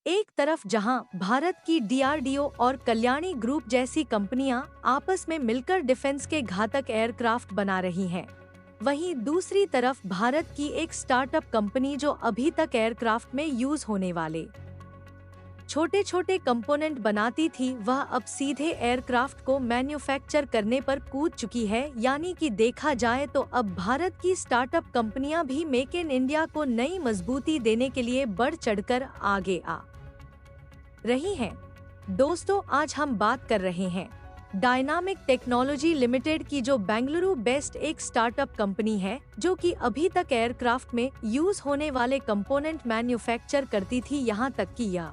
एक तरफ जहां भारत की डीआरडीओ और कल्याणी ग्रुप जैसी कंपनियां आपस में मिलकर डिफेंस के घातक एयरक्राफ्ट बना रही हैं, वहीं दूसरी तरफ भारत की एक स्टार्टअप कंपनी जो अभी तक एयरक्राफ्ट में यूज होने वाले छोटे छोटे कंपोनेंट बनाती थी, वह अब सीधे एयरक्राफ्ट को मैन्युफैक्चर करने पर कूद चुकी है। यानी कि देखा जाए तो अब भारत की स्टार्टअप कंपनियां भी मेक इन इंडिया को नई मजबूती देने के लिए बढ़ चढ़कर आगे आ रही हैं। दोस्तों, आज हम बात कर रहे हैं डायनामिक टेक्नोलॉजी लिमिटेड की, जो बेंगलुरु बेस्ड एक स्टार्टअप कंपनी है जो कि अभी तक एयरक्राफ्ट में यूज होने वाले कंपोनेंट मैन्युफैक्चर करती थी। यहाँ तक कि यह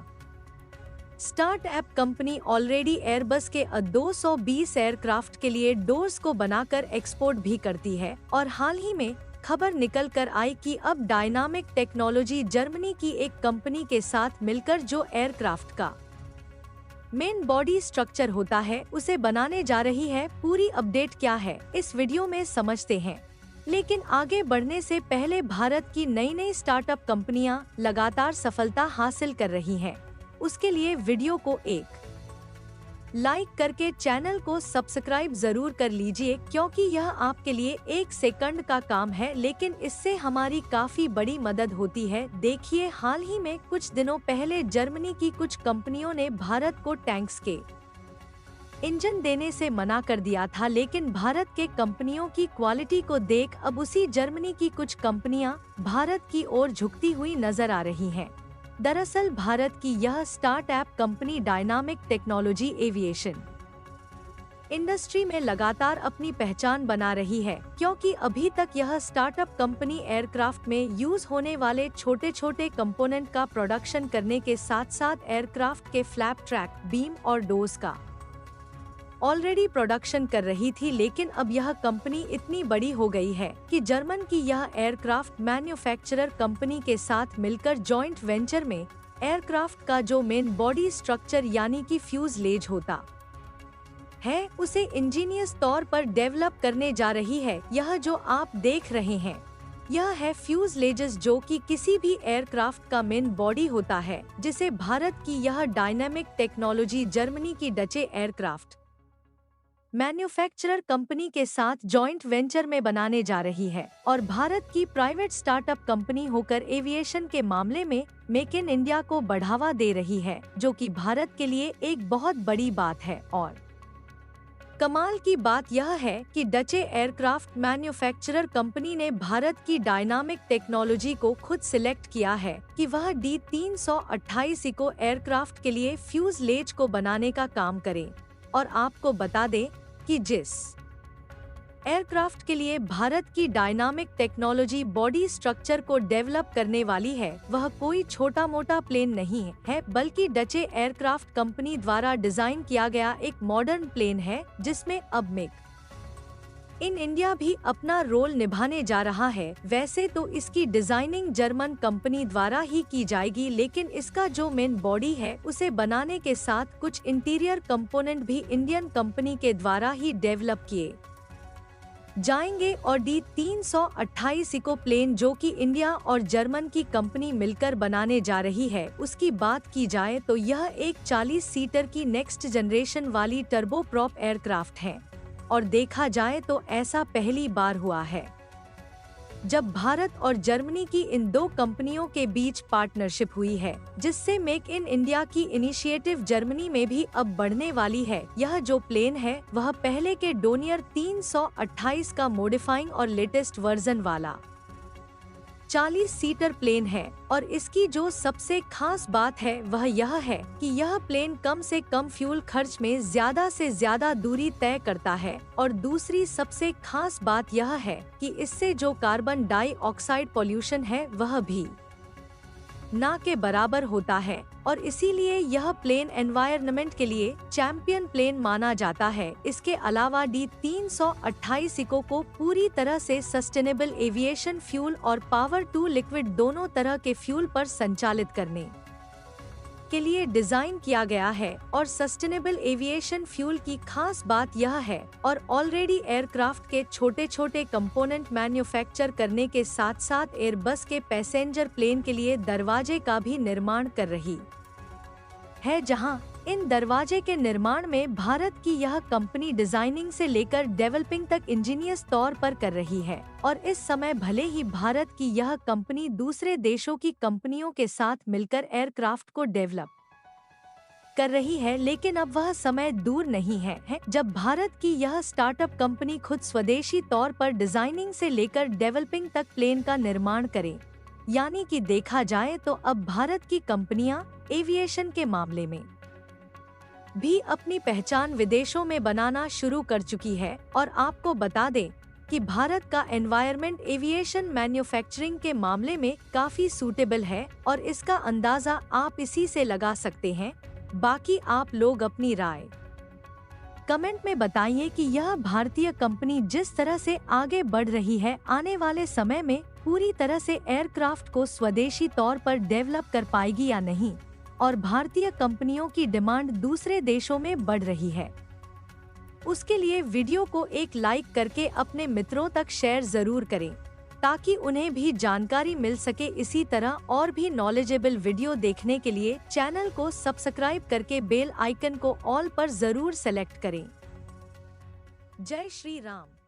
स्टार्टअप कंपनी ऑलरेडी एयरबस के 220 एयरक्राफ्ट के लिए डोर्स को बनाकर एक्सपोर्ट भी करती है। और हाल ही में खबर निकल कर आई कि अब डायनामिक टेक्नोलॉजी जर्मनी की एक कंपनी के साथ मिलकर जो एयरक्राफ्ट का मेन बॉडी स्ट्रक्चर होता है उसे बनाने जा रही है। पूरी अपडेट क्या है इस वीडियो में समझते हैं। लेकिन आगे बढ़ने से पहले भारत की नई नई स्टार्टअप कंपनियां लगातार सफलता हासिल कर रही हैं। उसके लिए वीडियो को एक लाइक करके चैनल को सब्सक्राइब जरूर कर लीजिए, क्योंकि यह आपके लिए 1 सेकंड का काम है, लेकिन इससे हमारी काफी बड़ी मदद होती है। देखिए, हाल ही में कुछ दिनों पहले जर्मनी की कुछ कंपनियों ने भारत को टैंक्स के इंजन देने से मना कर दिया था, लेकिन भारत के कंपनियों की क्वालिटी को देख अब उसी जर्मनी की कुछ कंपनियां भारत की ओर झुकती हुई नजर आ रही हैं। दरअसल भारत की यह startup company dynamic technology aviation industry में लगातार अपनी पहचान बना रही है, क्योंकि अभी तक यह स्टार्टअप कंपनी एयरक्राफ्ट में यूज होने वाले छोटे छोटे कंपोनेंट का प्रोडक्शन करने के साथ साथ एयरक्राफ्ट के फ्लैप ट्रैक, बीम और डोर्स का ऑलरेडी प्रोडक्शन कर रही थी। लेकिन अब यह कंपनी इतनी बड़ी हो गई है कि जर्मन की यह एयरक्राफ्ट मैन्युफैक्चरर कंपनी के साथ मिलकर जॉइंट वेंचर में एयरक्राफ्ट का जो मेन बॉडी स्ट्रक्चर यानी कि फ्यूजलेज होता है उसे इंजीनियस तौर पर डेवलप करने जा रही है। यह जो आप देख रहे हैं यह है फ्यूजलेजेस, जो कि किसी भी एयरक्राफ्ट का मेन बॉडी होता है, जिसे भारत की यह डायनामिक टेक्नोलॉजी जर्मनी की डचे एयरक्राफ्ट मैन्युफैक्चरर कंपनी के साथ जॉइंट वेंचर में बनाने जा रही है। और भारत की प्राइवेट स्टार्टअप कंपनी होकर एविएशन के मामले में मेक इन इंडिया को बढ़ावा दे रही है, जो कि भारत के लिए एक बहुत बड़ी बात है। और कमाल की बात यह है कि डचे एयरक्राफ्ट मैन्युफैक्चरर कंपनी ने भारत की डायनामिक टेक्नोलॉजी को खुद सिलेक्ट किया है कि वह D328 इको एयरक्राफ्ट के लिए फ्यूजलेज को बनाने का काम करे। और आपको बता दें कि जिस एयरक्राफ्ट के लिए भारत की डायनामिक टेक्नोलॉजी बॉडी स्ट्रक्चर को डेवलप करने वाली है, वह कोई छोटा मोटा प्लेन नहीं है, बल्कि डचे एयरक्राफ्ट कंपनी द्वारा डिजाइन किया गया एक मॉडर्न प्लेन है, जिसमें अब मेक इन इंडिया भी अपना रोल निभाने जा रहा है। वैसे तो इसकी डिजाइनिंग जर्मन कंपनी द्वारा ही की जाएगी, लेकिन इसका जो मेन बॉडी है उसे बनाने के साथ कुछ इंटीरियर कंपोनेंट भी इंडियन कंपनी के द्वारा ही डेवलप किए जाएंगे। और D328 इको प्लेन, जो कि इंडिया और जर्मन की कंपनी मिलकर बनाने जा रही है, उसकी बात की जाए तो यह एक 40 सीटर की नेक्स्ट जनरेशन वाली टर्बो प्रॉप एयरक्राफ्ट है। और देखा जाए तो ऐसा पहली बार हुआ है जब भारत और जर्मनी की इन दो कंपनियों के बीच पार्टनरशिप हुई है, जिससे मेक इन इंडिया की इनिशिएटिव जर्मनी में भी अब बढ़ने वाली है। यह जो प्लेन है वह पहले के डोनियर 328 का मॉडिफाइंग और लेटेस्ट वर्जन वाला 40 सीटर प्लेन है। और इसकी जो सबसे खास बात है वह यह है कि यह प्लेन कम से कम फ्यूल खर्च में ज्यादा से ज्यादा दूरी तय करता है। और दूसरी सबसे खास बात यह है कि इससे जो कार्बन डाइऑक्साइड पॉल्यूशन है वह भी ना के बराबर होता है। और इसीलिए यह प्लेन एनवायरनमेंट के लिए चैंपियन प्लेन माना जाता है। इसके अलावा D328 इको को पूरी तरह से सस्टेनेबल एविएशन फ्यूल और पावर टू लिक्विड दोनों तरह के फ्यूल पर संचालित करने के लिए डिजाइन किया गया है। और सस्टेनेबल एविएशन फ्यूल की खास बात यह है और ऑलरेडी एयरक्राफ्ट के छोटे छोटे कंपोनेंट मैन्युफैक्चर करने के साथ साथ एयरबस के पैसेंजर प्लेन के लिए दरवाजे का भी निर्माण कर रही है, जहां इन दरवाजे के निर्माण में भारत की यह कंपनी डिजाइनिंग से लेकर डेवलपिंग तक इंजीनियर्स तौर पर कर रही है। और इस समय भले ही भारत की यह कंपनी दूसरे देशों की कंपनियों के साथ मिलकर एयरक्राफ्ट को डेवलप कर रही है, लेकिन अब वह समय दूर नहीं है जब भारत की यह स्टार्टअप कंपनी खुद स्वदेशी तौर पर डिजाइनिंग से लेकर डेवलपिंग तक प्लेन का निर्माण करे। यानी कि देखा जाए तो अब भारत की कंपनियां एविएशन के मामले में भी अपनी पहचान विदेशों में बनाना शुरू कर चुकी है। और आपको बता दें कि भारत का एनवायरनमेंट एविएशन मैन्युफैक्चरिंग के मामले में काफी सूटेबल है और इसका अंदाजा आप इसी से लगा सकते हैं। बाकी आप लोग अपनी राय कमेंट में बताइए कि यह भारतीय कंपनी जिस तरह से आगे बढ़ रही है, आने वाले समय में पूरी तरह से एयरक्राफ्ट को स्वदेशी तौर पर डेवलप कर पाएगी या नहीं, और भारतीय कंपनियों की डिमांड दूसरे देशों में बढ़ रही है। उसके लिए वीडियो को एक लाइक करके अपने मित्रों तक शेयर जरूर करें ताकि उन्हें भी जानकारी मिल सके। इसी तरह और भी नॉलेजेबल वीडियो देखने के लिए चैनल को सब्सक्राइब करके बेल आइकन को ऑल पर जरूर सेलेक्ट करें। जय श्री राम।